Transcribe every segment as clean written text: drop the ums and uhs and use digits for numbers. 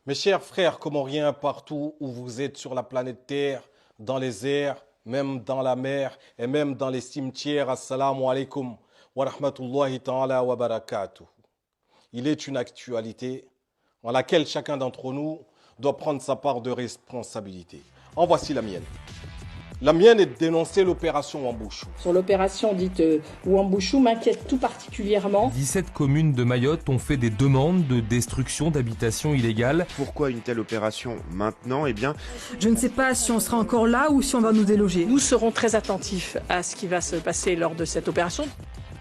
Mes chers frères comoriens, partout où vous êtes sur la planète Terre, dans les airs, même dans la mer et même dans les cimetières, assalamu alaikum wa rahmatullahi ta'ala wa barakatuh. Il est une actualité en laquelle chacun d'entre nous doit prendre sa part de responsabilité. En voici la mienne. La mienne est de dénoncer l'opération Wambushu. Sur l'opération dite Wambushu m'inquiète tout particulièrement. 17 communes de Mayotte ont fait des demandes de destruction d'habitations illégales. Pourquoi une telle opération maintenant? Eh bien, je ne sais pas si on sera encore là ou si on va nous déloger. Nous serons très attentifs à ce qui va se passer lors de cette opération.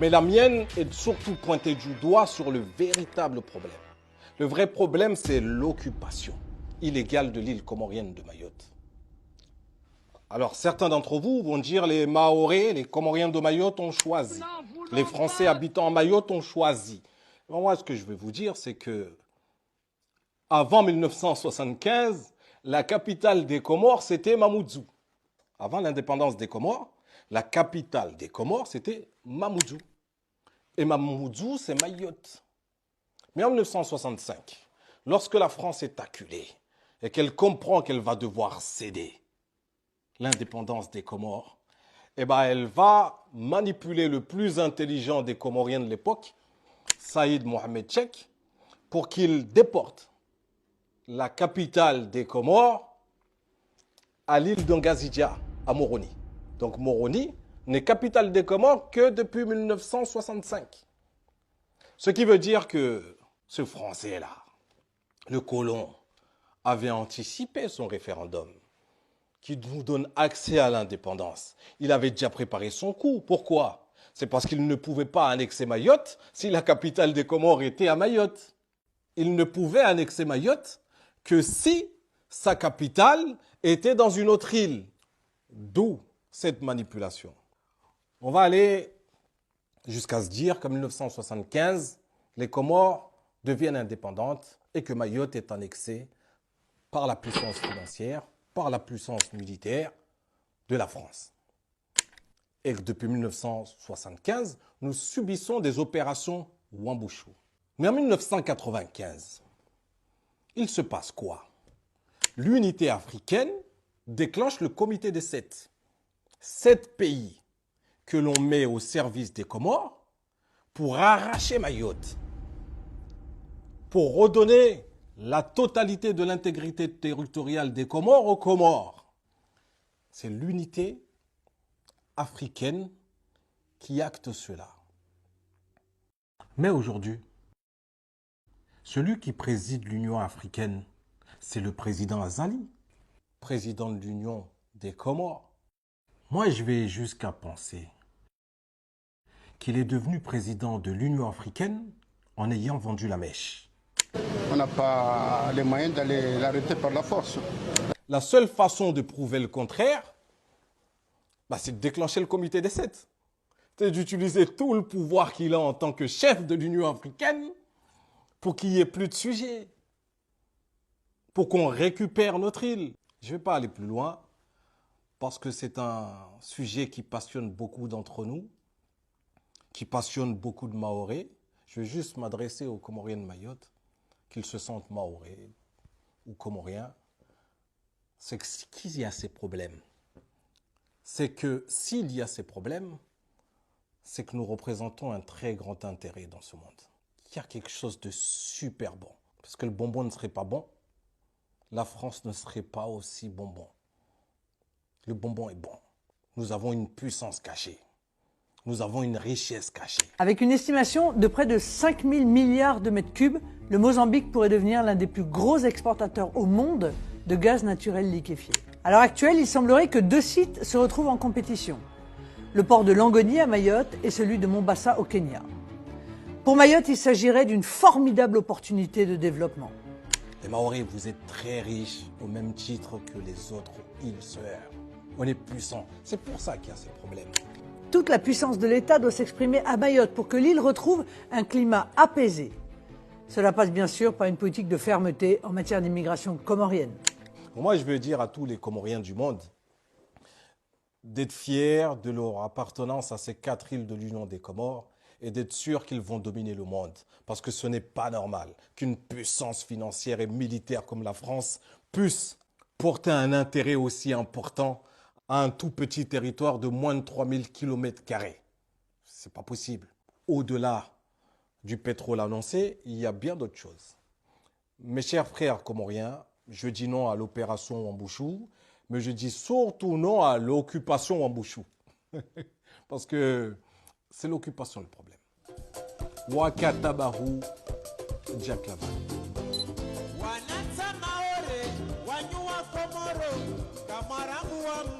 Mais la mienne est de surtout pointer du doigt sur le véritable problème. Le vrai problème, c'est l'occupation illégale de l'île comorienne de Mayotte. Alors, certains d'entre vous vont dire les Mahorais, les Comoriens de Mayotte ont choisi. Les Français habitant à Mayotte ont choisi. Moi, ce que je vais vous dire, c'est que avant 1975, la capitale des Comores, c'était Mamoudzou. Avant l'indépendance des Comores, la capitale des Comores, c'était Mamoudzou. Et Mamoudzou, c'est Mayotte. Mais en 1965, lorsque la France est acculée et qu'elle comprend qu'elle va devoir céder l'indépendance des Comores, eh ben elle va manipuler le plus intelligent des Comoriens de l'époque, Saïd Mohamed Chek, pour qu'il déporte la capitale des Comores à l'île d'Angazidja, à Moroni. Donc Moroni n'est capitale des Comores que depuis 1965. Ce qui veut dire que ce Français-là, le colon, avait anticipé son référendum qui nous donne accès à l'indépendance. Il avait déjà préparé son coup. Pourquoi? C'est parce qu'il ne pouvait pas annexer Mayotte si la capitale des Comores était à Mayotte. Il ne pouvait annexer Mayotte que si sa capitale était dans une autre île. D'où cette manipulation. On va aller jusqu'à se dire qu'en 1975, les Comores deviennent indépendantes et que Mayotte est annexée par la puissance financière, par la puissance militaire de la France. Et que depuis 1975, nous subissons des opérations Wambushu. Mais en 1995, il se passe quoi? L'unité africaine déclenche le comité des 7. 7 pays que l'on met au service des Comores pour arracher Mayotte, pour redonner la totalité de l'intégrité territoriale des Comores aux Comores. C'est l'unité africaine qui acte cela. Mais aujourd'hui, celui qui préside l'Union africaine, c'est le président Azali, président de l'Union des Comores. Moi, je vais jusqu'à penser qu'il est devenu président de l'Union africaine en ayant vendu la mèche. On n'a pas les moyens d'aller l'arrêter par la force. La seule façon de prouver le contraire, c'est de déclencher le comité des 7. C'est d'utiliser tout le pouvoir qu'il a en tant que chef de l'Union africaine pour qu'il n'y ait plus de sujets, pour qu'on récupère notre île. Je ne vais pas aller plus loin parce que c'est un sujet qui passionne beaucoup d'entre nous, qui passionne beaucoup de Mahorais. Je vais juste m'adresser aux Comoriens de Mayotte, qu'ils se sentent Mahorais ou Comoriens. C'est qu'il y a ces problèmes. C'est que s'il y a ces problèmes, c'est que nous représentons un très grand intérêt dans ce monde. Il y a quelque chose de super bon. Parce que le bonbon ne serait pas bon, la France ne serait pas aussi bonbon. Le bonbon est bon. Nous avons une puissance cachée. Nous avons une richesse cachée. Avec une estimation de près de 5 000 milliards de mètres cubes, le Mozambique pourrait devenir l'un des plus gros exportateurs au monde de gaz naturel liquéfié. À l'heure actuelle, il semblerait que 2 sites se retrouvent en compétition. Le port de Longoni à Mayotte et celui de Mombasa au Kenya. Pour Mayotte, il s'agirait d'une formidable opportunité de développement. Les Mahorais, vous êtes très riches au même titre que les autres îles sœurs. On est puissants. C'est pour ça qu'il y a ces problèmes. Toute la puissance de l'État doit s'exprimer à Mayotte pour que l'île retrouve un climat apaisé. Cela passe bien sûr par une politique de fermeté en matière d'immigration comorienne. Moi, je veux dire à tous les Comoriens du monde d'être fiers de leur appartenance à ces 4 îles de l'Union des Comores et d'être sûr qu'ils vont dominer le monde. Parce que ce n'est pas normal qu'une puissance financière et militaire comme la France puisse porter un intérêt aussi important à un tout petit territoire de moins de 3000 km². C'est pas possible. Au-delà du pétrole annoncé, il y a bien d'autres choses. Mes chers frères comoriens, je dis non à l'opération Wambushu, mais je dis surtout non à l'occupation Wambushu. Parce que c'est l'occupation le problème. Wakatabaru, Jack Laval. Wanatsa maore, wanyua komoro, kamarangu wa